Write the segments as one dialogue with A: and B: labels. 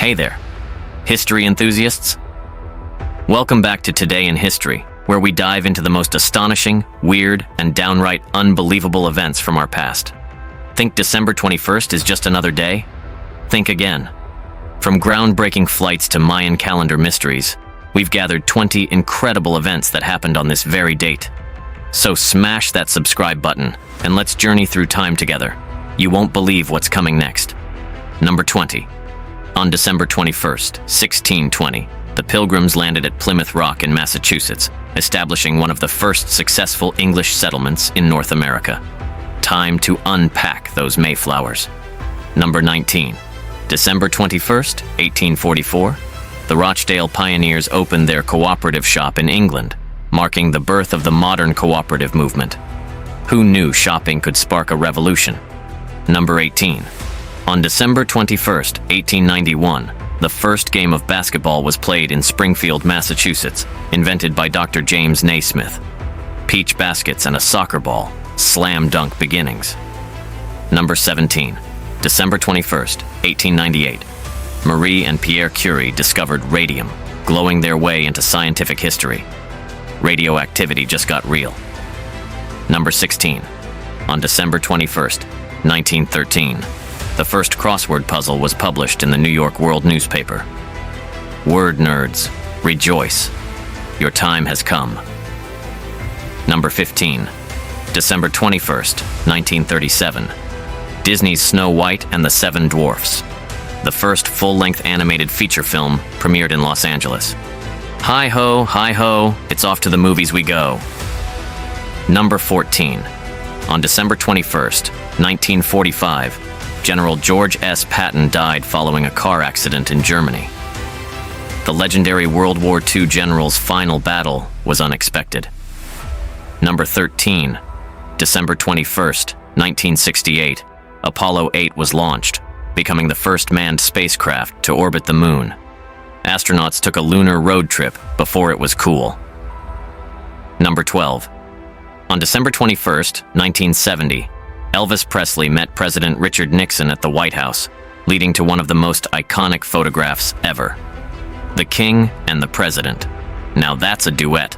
A: Hey there, history enthusiasts. Welcome back to Today in History, where we dive into the most astonishing, weird, and downright unbelievable events from our past. Think December 21st is just another day? Think again. From groundbreaking flights to Mayan calendar mysteries, we've gathered 20 incredible events that happened on this very date. So smash that subscribe button, and let's journey through time together. You won't believe what's coming next. Number 20. On December 21st, 1620, the Pilgrims landed at Plymouth Rock in Massachusetts, establishing one of the first successful English settlements in North America. Time to unpack those Mayflowers. Number 19. December 21st, 1844, the Rochdale Pioneers opened their cooperative shop in England, marking the birth of the modern cooperative movement. Who knew shopping could spark a revolution? Number 18. On December 21st, 1891, the first game of basketball was played in Springfield, Massachusetts, invented by Dr. James Naismith. Peach baskets and a soccer ball, slam dunk beginnings. Number 17. December 21st, 1898, Marie and Pierre Curie discovered radium, glowing their way into scientific history. Radioactivity just got real. Number 16. On December 21st, 1913, the first crossword puzzle was published in the New York World newspaper. Word nerds, rejoice. Your time has come. Number 15. December 21st, 1937, Disney's Snow White and the Seven Dwarfs. The first full-length animated feature film premiered in Los Angeles. Hi-ho, it's off to the movies we go. Number 14. On December 21st, 1945, General George S. Patton died following a car accident in Germany. The legendary World War II general's final battle was unexpected. Number 13. December 21st, 1968, Apollo 8 was launched, becoming the first manned spacecraft to orbit the moon. Astronauts took a lunar road trip before it was cool. Number 12. On December 21st, 1970, Elvis Presley met President Richard Nixon at the White House, leading to one of the most iconic photographs ever. The King and the President. Now that's a duet.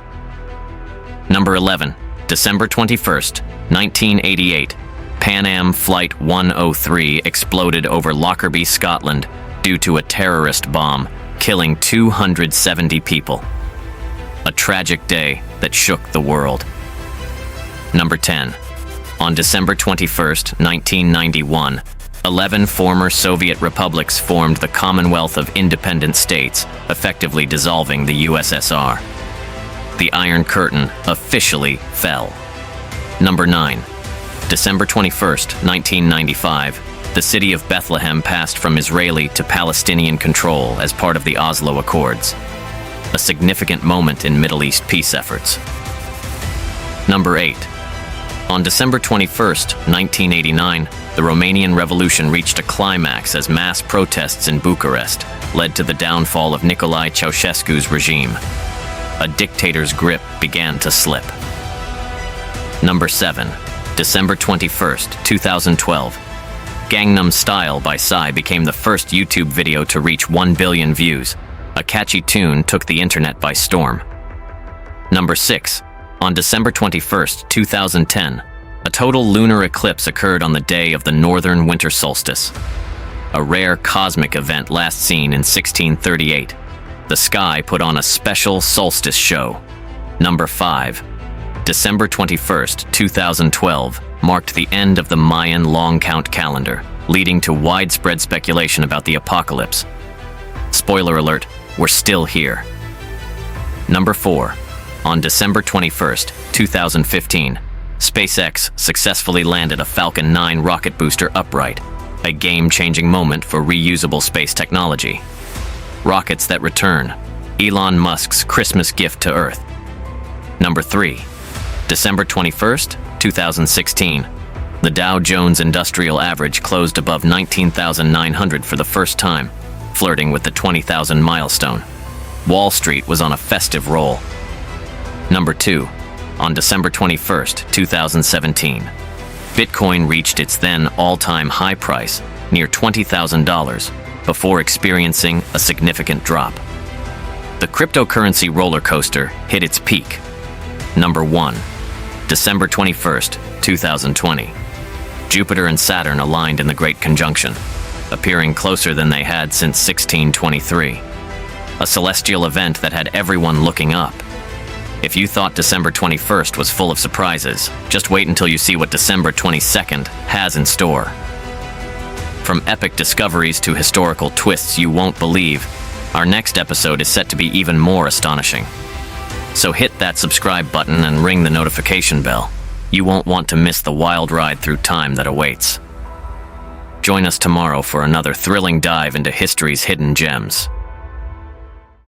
A: Number 11. December 21st, 1988, Pan Am Flight 103 exploded over Lockerbie, Scotland, due to a terrorist bomb, killing 270 people. A tragic day that shook the world. Number 10. On December 21st, 1991, 11 former Soviet republics formed the Commonwealth of Independent States, effectively dissolving the USSR. The Iron Curtain officially fell. Number 9. December 21st, 1995, the city of Bethlehem passed from Israeli to Palestinian control as part of the Oslo Accords. A significant moment in Middle East peace efforts. Number 8. On December 21st, 1989, the Romanian Revolution reached a climax as mass protests in Bucharest led to the downfall of Nicolae Ceausescu's regime. A dictator's grip began to slip. Number 7. December 21st, 2012. Gangnam Style by Psy became the first YouTube video to reach 1 billion views. A catchy tune took the internet by storm. Number 6. On December 21st, 2010, a total lunar eclipse occurred on the day of the northern winter solstice. A rare cosmic event last seen in 1638. The sky put on a special solstice show. Number 5. December 21st, 2012, marked the end of the Mayan long count calendar, leading to widespread speculation about the apocalypse. Spoiler alert, we're still here. Number 4. On December 21st, 2015, SpaceX successfully landed a Falcon 9 rocket booster upright, a game-changing moment for reusable space technology. Rockets that return, Elon Musk's Christmas gift to Earth. Number 3. December 21st, 2016, the Dow Jones Industrial Average closed above 19,900 for the first time, flirting with the 20,000 milestone. Wall Street was on a festive roll. Number 2. On December 21st, 2017, Bitcoin reached its then all-time high price, near $20,000, before experiencing a significant drop. The cryptocurrency roller coaster hit its peak. Number 1. December 21st, 2020. Jupiter and Saturn aligned in the Great Conjunction, appearing closer than they had since 1623. A celestial event that had everyone looking up. If you thought December 21st was full of surprises, just wait until you see what December 22nd has in store. From epic discoveries to historical twists you won't believe, our next episode is set to be even more astonishing. So hit that subscribe button and ring the notification bell. You won't want to miss the wild ride through time that awaits. Join us tomorrow for another thrilling dive into history's hidden gems.